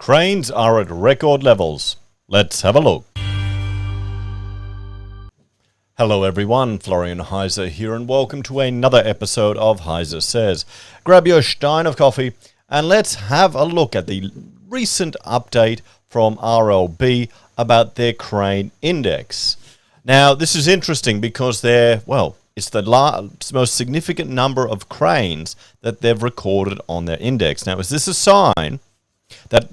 Cranes are at record levels. Let's have a look. Hello everyone, Florian.Heise here and welcome to another episode of HeiseSays. Grab your stein of coffee and let's have a look at the recent update from RLB about their Crane Index. Now this is interesting because it's the most significant number of cranes that they've recorded on their index. Now is this a sign that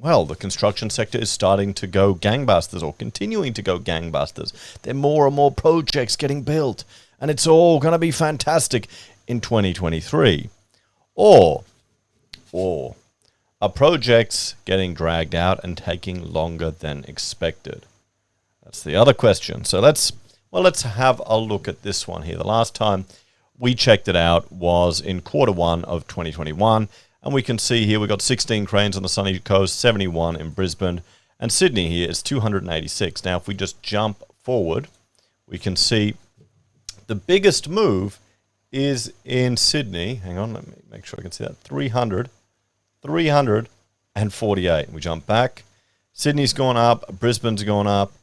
the construction sector is starting to go gangbusters or continuing to go gangbusters? There are more and more projects getting built and it's all going to be fantastic in 2023. Or are projects getting dragged out and taking longer than expected? That's the other question. So let's have a look at this one here. The last time we checked it out was in Q1 of 2021. And we can see here we've got 16 cranes on the sunny coast, 71 in Brisbane, and Sydney here is 286. Now, if we just jump forward, we can see the biggest move is in Sydney. Hang on, let me make sure I can see that. 348. We jump back. Sydney's gone up. Brisbane's gone up.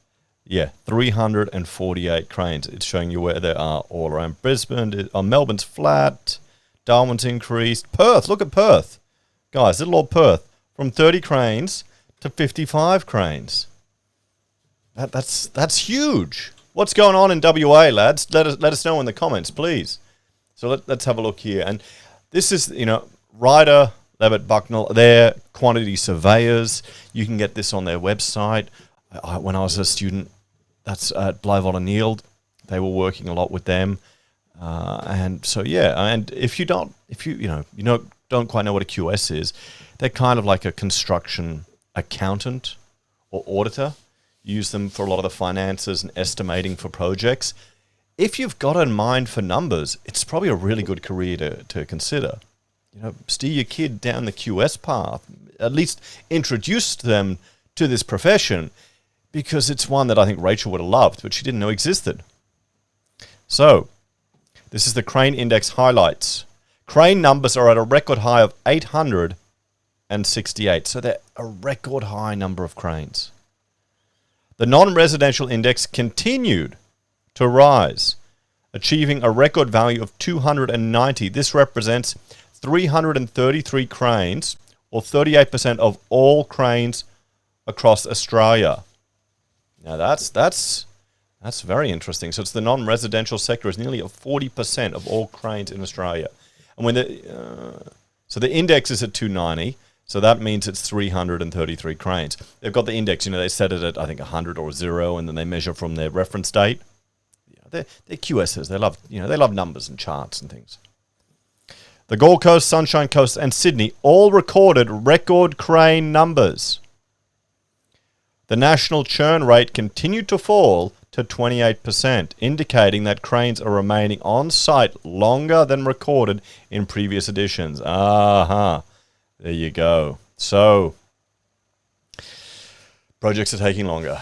Yeah, 348 cranes. It's showing you where they are all around. Melbourne's flat. Darwin's increased. Perth, look at Perth. Guys, little old Perth. From 30 cranes to 55 cranes. That's huge. What's going on in WA, lads? Let us know in the comments, please. So let's have a look here. And this is, Ryder, Levitt, Bucknell, they're quantity surveyors. You can get this on their website. When I was a student, that's at Blythe O'Neill. They were working a lot with them. And if you don't quite know what a QS is, they're kind of like a construction accountant or auditor. You use them for a lot of the finances and estimating for projects. If you've got a mind for numbers, it's probably a really good career to consider. Steer your kid down the QS path, at least introduce them to this profession, because it's one that I think Rachel would have loved, but she didn't know existed. So, this is the Crane Index highlights. Crane numbers are at a record high of 868. So they're a record high number of cranes. The non-residential index continued to rise, achieving a record value of 290. This represents 333 cranes, or 38% of all cranes across Australia. Now that's very interesting. So it's the non-residential sector is nearly 40% of all cranes in Australia. And when so the index is at 290, so that means it's 333 cranes. They've got the index, they set it at, I think, 100 or 0, and then they measure from their reference date. They're QSs. They love numbers and charts and things. The Gold Coast, Sunshine Coast, and Sydney all recorded record crane numbers. The national churn rate continued to fall to 28%, indicating that cranes are remaining on site longer than recorded in previous editions. There you go. So, projects are taking longer.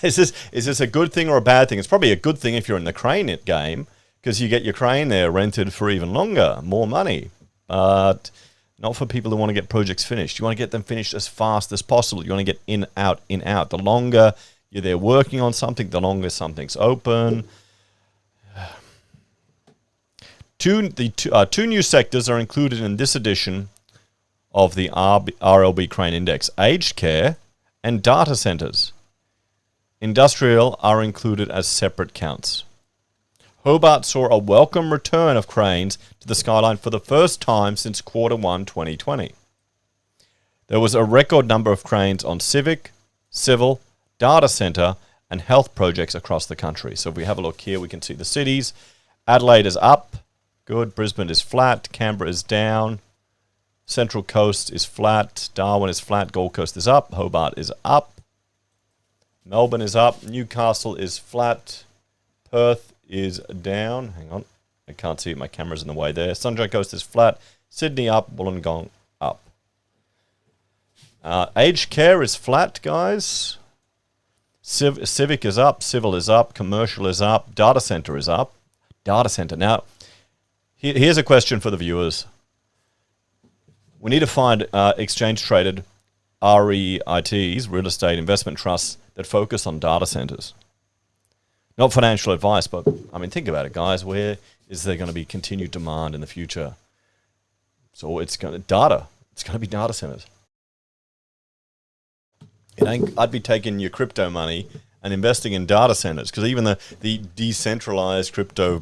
Is this a good thing or a bad thing? It's probably a good thing if you're in the crane game, because you get your crane there rented for even longer, more money. But not for people who want to get projects finished. You want to get them finished as fast as possible. You want to get in, out, in, out. The longer you're there working on something, the longer something's open. Two new sectors are included in this edition of the RLB Crane Index: aged care and data centers. Industrial are included as separate counts. Hobart saw a welcome return of cranes to the skyline for the first time since Q1 2020. There was a record number of cranes on civic, civil, data center, and health projects across the country. So if we have a look here, we can see the cities. Adelaide is up. Good. Brisbane is flat. Canberra is down. Central Coast is flat. Darwin is flat. Gold Coast is up. Hobart is up. Melbourne is up. Newcastle is flat. Perth is down. Hang on. I can't see it. My camera's in the way there. Sunshine Coast is flat. Sydney up. Wollongong up. Aged care is flat, guys. Civic is up. Civil is up. Commercial is up. Data center is up. Data center. Now, here's a question for the viewers. We need to find exchange traded REITs, real estate investment trusts, that focus on data centers. Not financial advice, but I mean, think about it, guys. Where is there going to be continued demand in the future? So it's going to data. It's going to be data centers. I'd be taking your crypto money and investing in data centers, because even the decentralized crypto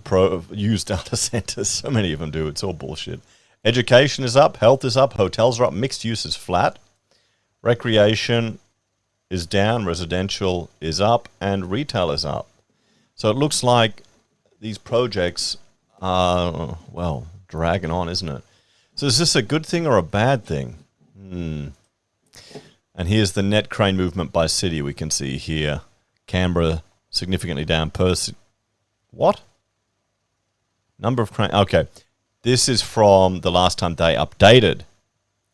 use data centers. So many of them do. It's all bullshit. Education is up. Health is up. Hotels are up. Mixed use is flat. Recreation is down. Residential is up. And retail is up. So it looks like these projects are, well, dragging on, isn't it? So is this a good thing or a bad thing? And here's the net crane movement by city. We can see here Canberra significantly down. What? Number of crane. Okay. This is from the last time they updated.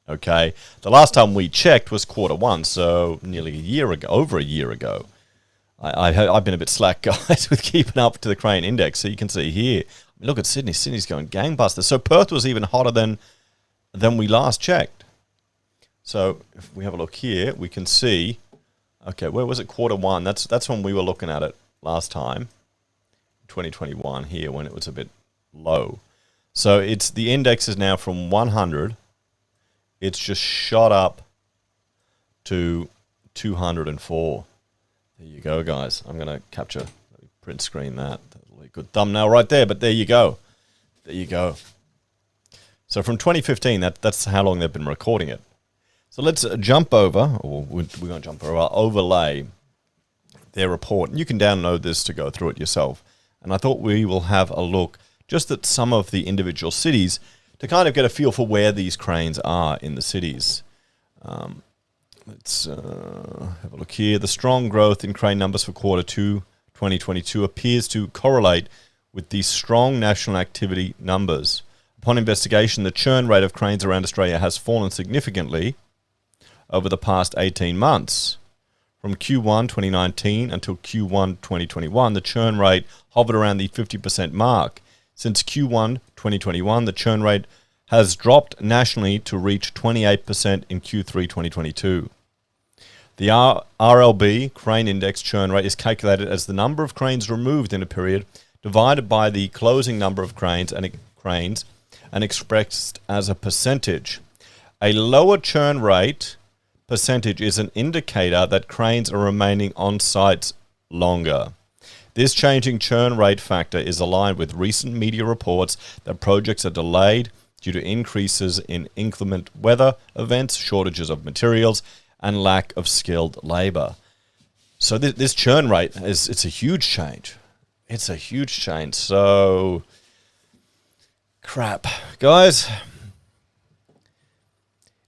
Okay. The last time we checked was Q1, so nearly a year ago, over a year ago. I've been a bit slack, guys, with keeping up to the crane index. So you can see here. I mean, look at Sydney. Sydney's going gangbusters. So Perth was even hotter than we last checked. So if we have a look here, we can see, okay, where was it? Q1. That's when we were looking at it last time, 2021 here, when it was a bit low. So the index is now from 100. It's just shot up to 204. There you go, guys. I'm going to capture, print screen that. That'll be a good thumbnail right there, but there you go. There you go. So from 2015, that's how long they've been recording it. So let's jump over, or we're going to jump over, overlay their report. And you can download this to go through it yourself. And I thought we will have a look just at some of the individual cities to kind of get a feel for where these cranes are in the cities. Let's have a look here. The strong growth in crane numbers for Q2 2022 appears to correlate with the strong national activity numbers. Upon investigation, the churn rate of cranes around Australia has fallen significantly over the past 18 months. From Q1 2019 until Q1 2021, the churn rate hovered around the 50% mark. Since Q1 2021, the churn rate has dropped nationally to reach 28% in Q3 2022. The RLB Crane Index churn rate is calculated as the number of cranes removed in a period divided by the closing number of cranes and expressed as a percentage. A lower churn rate percentage is an indicator that cranes are remaining on sites longer. This changing churn rate factor is aligned with recent media reports that projects are delayed due to increases in inclement weather events, shortages of materials, and lack of skilled labor. So this churn rate it's a huge change. It's a huge change. So crap, guys.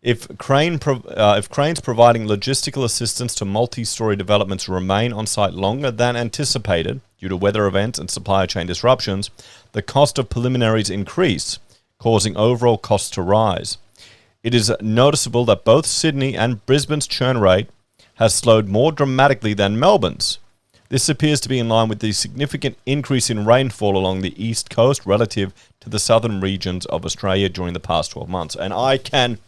If cranes providing logistical assistance to multi-story developments remain on site longer than anticipated due to weather events and supply chain disruptions, the cost of preliminaries increase, causing overall costs to rise. It is noticeable that both Sydney and Brisbane's churn rate has slowed more dramatically than Melbourne's. This appears to be in line with the significant increase in rainfall along the east coast relative to the southern regions of Australia during the past 12 months. And I can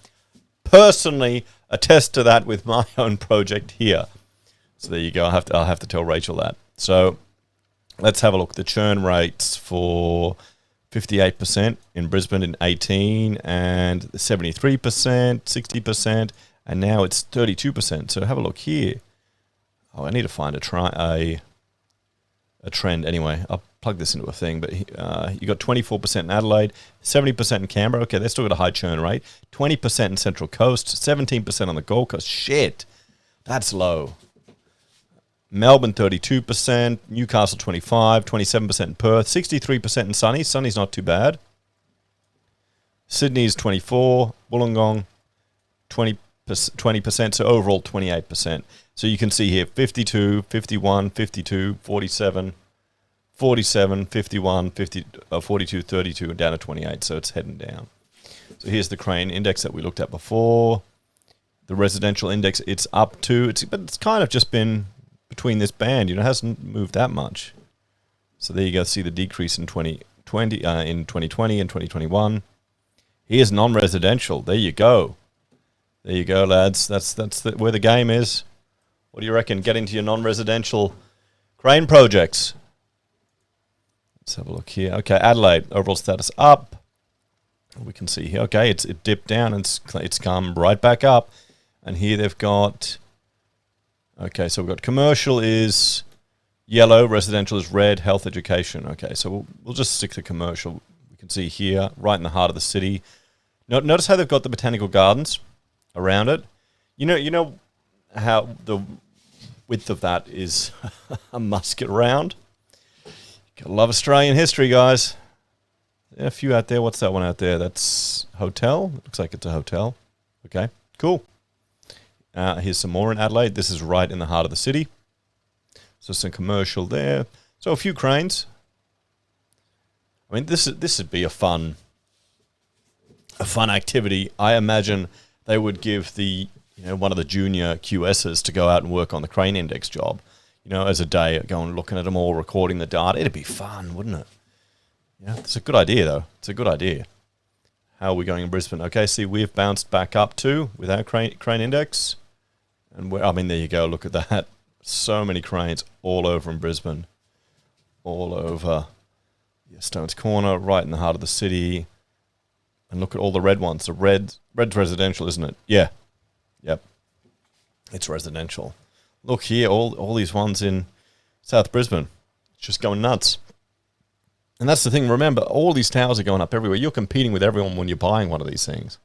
personally attest to that with my own project here. So there you go. I'll have to tell Rachel that. So let's have a look. The churn rates for 58% in Brisbane in 18, and 73%, 60%, and now it's 32%. So have a look here. Oh, I need to find a trend anyway. I'll plug this into a thing, but you got 24% in Adelaide, 70% in Canberra. Okay, they still got a high churn rate. 20% in Central Coast, 17% on the Gold Coast. Shit, that's low. Melbourne 32%, Newcastle 25%, 27% in Perth, 63% in Sunny. Sunny's not too bad. Sydney's 24%, Wollongong 20%, so overall 28%. So you can see here 52, 51, 52, 47, 47, 51, 50, 42, 32, and down to 28. So it's heading down. So here's the crane index that we looked at before. The residential index, it's up to, but it's kind of just been between this band, it hasn't moved that much. So there you go, see the decrease in 2020 and 2021. Here's non-residential. There you go. There you go, lads. That's where the game is. What do you reckon? Get into your non-residential crane projects. Let's have a look here. Okay, Adelaide, overall status up. We can see here. Okay, it dipped down and it's come right back up. And here they've got... Okay, so we've got commercial is yellow, residential is red, health education. Okay, so we'll just stick to commercial. We can see here, right in the heart of the city. Notice how they've got the botanical gardens around it. You know how the width of that is a musket round. Gotta love Australian history, guys. There are a few out there. What's that one out there? That's hotel. It looks like it's a hotel. Okay, cool. Here's some more in Adelaide. This is right in the heart of the city. So some commercial there. So a few cranes. I mean, this would be a fun activity. I imagine they would give the one of the junior QSs to go out and work on the Crane Index job. As a day, going looking at them all, recording the data. It'd be fun, wouldn't it? Yeah, it's a good idea though. It's a good idea. How are we going in Brisbane? Okay, see, we've bounced back up too with our crane Index. And there you go. Look at that. So many cranes all over in Brisbane. All over. Yeah, Stones Corner, right in the heart of the city. And look at all the red ones. The red's residential, isn't it? Yeah. Yep. It's residential. Look here, all these ones in South Brisbane. It's just going nuts. And that's the thing. Remember, all these towers are going up everywhere. You're competing with everyone when you're buying one of these things.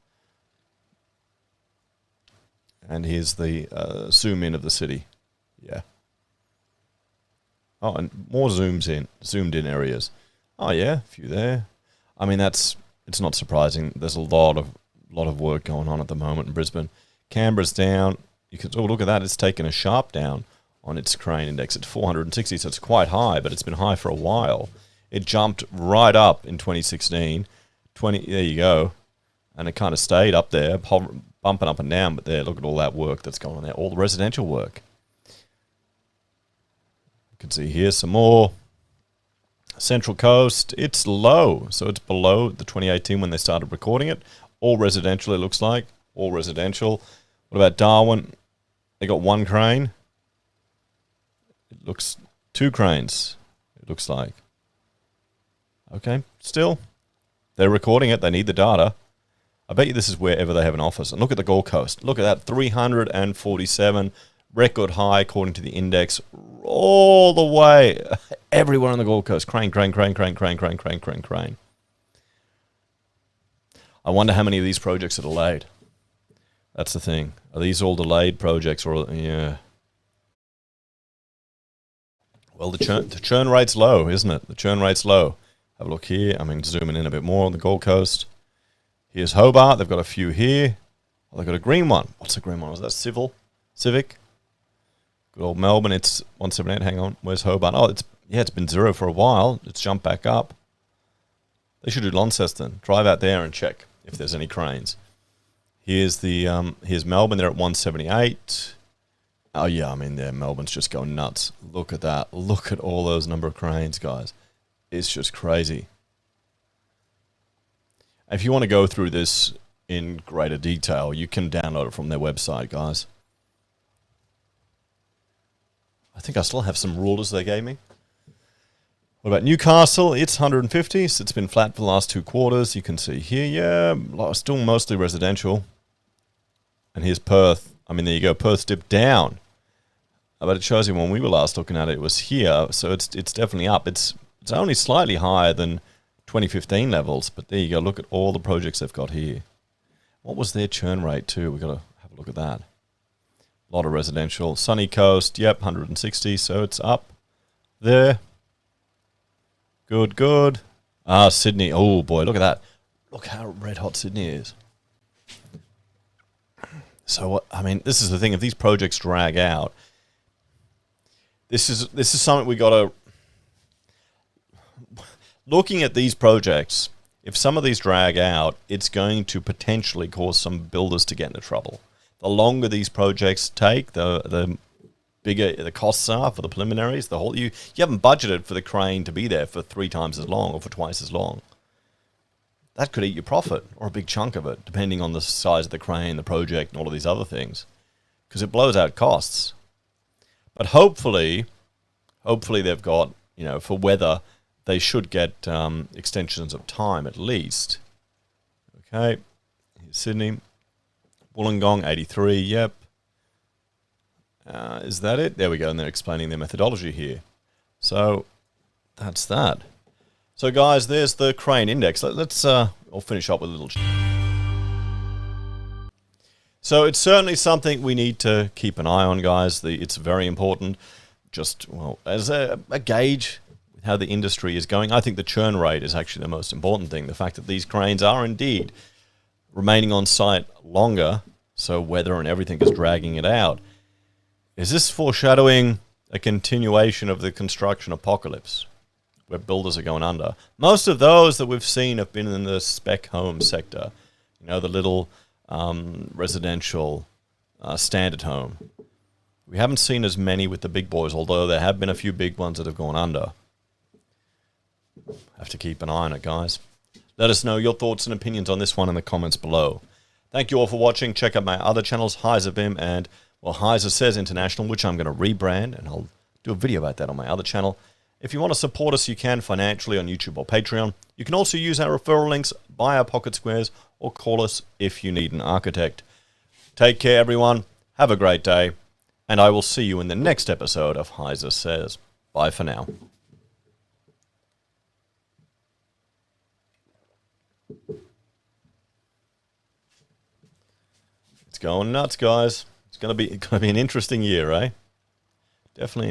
And here's the zoom in of the city. Yeah. Oh, and more zoomed in areas. Oh yeah, a few there. I mean, it's not surprising. There's a lot of work going on at the moment in Brisbane. Canberra's down. Look at that. It's taken a sharp down on its crane index. It's 460, so it's quite high, but it's been high for a while. It jumped right up in 2016. There you go. And it kind of stayed up there, bumping up and down. But there, look at all that work that's going on there. All the residential work. You can see here some more. Central Coast, it's low. So it's below the 2018 when they started recording it. All residential, it looks like. All residential. What about Darwin? They got one crane. It looks 2 cranes, it looks like. Okay, still, they're recording it. They need the data. I bet you this is wherever they have an office. And look at the Gold Coast. Look at that, 347, record high according to the index, all the way, everywhere on the Gold Coast. Crane. I wonder how many of these projects are delayed. That's the thing. Are these all delayed projects or yeah? Well, the churn rate's low, isn't it? The churn rate's low. Have a look here. Zooming in a bit more on the Gold Coast. Here's Hobart. They've got a few here. Oh, they've got a green one. What's the green one? Was that Civic? Good old Melbourne. It's 178. Hang on. Where's Hobart? Oh, it's been 0 for a while. It's jumped back up. They should do Launceston. Drive out there and check if there's any cranes. Here's Melbourne. They're at 178. Oh yeah, Melbourne's just going nuts. Look at that. Look at all those number of cranes, guys. It's just crazy. If you want to go through this in greater detail, you can download it from their website, guys. I think I still have some rulers they gave me. What about Newcastle? It's 150, so it's been flat for the last 2 quarters. You can see here, yeah, still mostly residential. And here's Perth. There you go. Perth dipped down. But it shows you when we were last looking at it, it was here. So it's definitely up. It's only slightly higher than 2015 levels. But there you go. Look at all the projects they've got here. What was their churn rate too? We've got to have a look at that. A lot of residential. Sunny Coast, yep, 160. So it's up there. Good. Sydney. Oh boy, look at that. Look how red hot Sydney is. So this is the thing. If these projects drag out, this is something we got to. Looking at these projects, if some of these drag out, it's going to potentially cause some builders to get into trouble. The longer these projects take, the bigger the costs are for the preliminaries. You haven't budgeted for the crane to be there for 3 times as long or for twice as long. that could eat your profit, or a big chunk of it, depending on the size of the crane, the project, and all of these other things, because it blows out costs. But hopefully they've got, for weather, they should get extensions of time at least. Okay, here's Sydney. Wollongong, 83, yep. Is that it? There we go, and they're explaining their methodology here. So that's that. So guys, there's the crane index. Let's I'll finish up with a little. So it's certainly something we need to keep an eye on, guys. It's very important. Just, well, as a gauge with how the industry is going, I think the churn rate is actually the most important thing. The fact that these cranes are indeed remaining on site longer, so weather and everything is dragging it out. Is this foreshadowing a continuation of the construction apocalypse, where builders are going under? Most of those that we've seen have been in the spec home sector, the little residential standard home. We haven't seen as many with the big boys, although there have been a few big ones that have gone under. Have to keep an eye on it, guys. Let us know your thoughts and opinions on this one in the comments below. Thank you all for watching. Check out my other channels, HeiseBim and, well, HeiseSays International, which I'm going to rebrand, and I'll do a video about that on my other channel. If you want to support us, you can financially on YouTube or Patreon. You can also use our referral links, buy our pocket squares, or call us if you need an architect. Take care, everyone. Have a great day. And I will see you in the next episode of HeiseSays. Bye for now. It's going nuts, guys. It's going to be an interesting year, eh? Definitely.